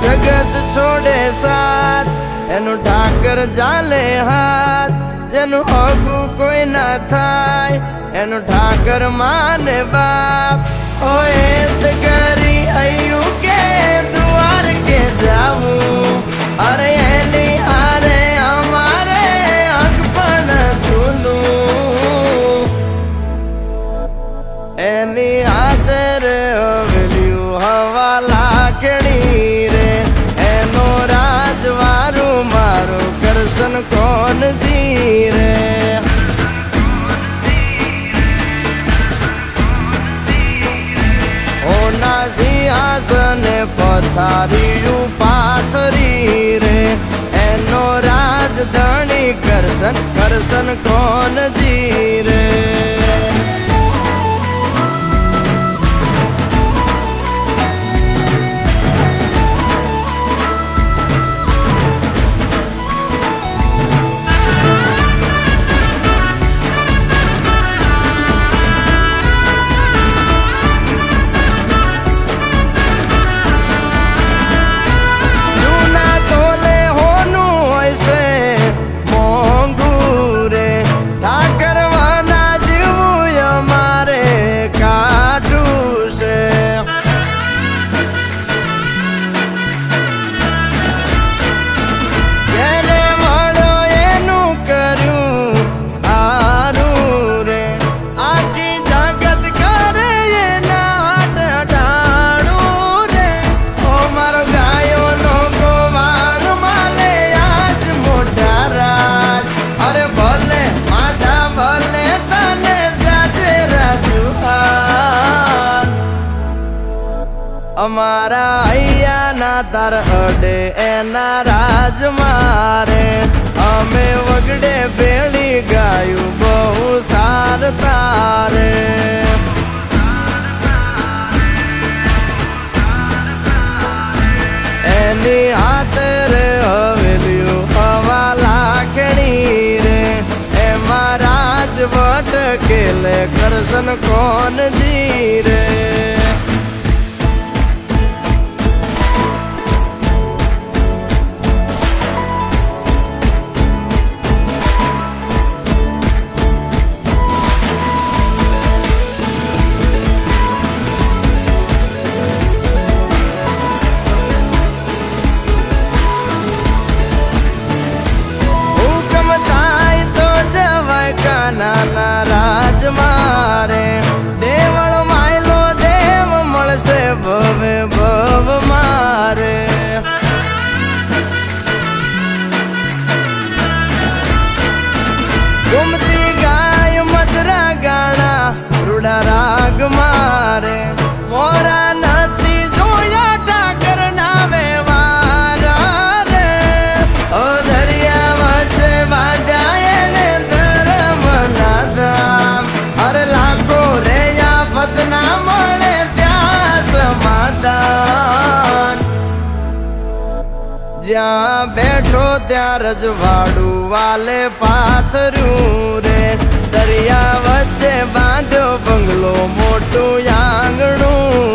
जगत छोड़े साथ एनु ठाकर जाले हाथ जेनु हगु कोई ना थाय एनु ठाकर माने बाप होए तगरी आयु के द्वार के जाऊं अरे एनी हारे हमारे अगपन झूलू एनी आदर हवेलियो हवा लाखणी कृष्ण कौन जी रे ओना सिंहासन पथारी पाथरी रे एनो राजधानी कृष्ण कौन जी रे અમારા અહીંયા તાર અડે એના રાજ મારે અમે વગડે ભેળી ગાયું બહુ સાર તારે એની હાથરે હવેલિયું હવા લાખણી રે એમાં રાજવટ કેલે કરશન કોણ જી રે નાના રાજ મારે દેવળ માયલો દેવ મળશે ભવે ભવ મારે ગુમતી ગાય મધરા ગાણા રૂડા રાગ મારે મોરા નથી જોયા ઠાકર ના વ્યવહાર રે ઓ દરિયા વચ્ચે બાંધ્યા એને અરે લાખો રે આફત ના મળે ત્યાં સમાધાન જ્યાં બેઠો ત્યાં રજવાડું વાલે પાથર્યું રે દરિયા વચ્ચે બાંધ્યો બંગલો મોટું આંગણું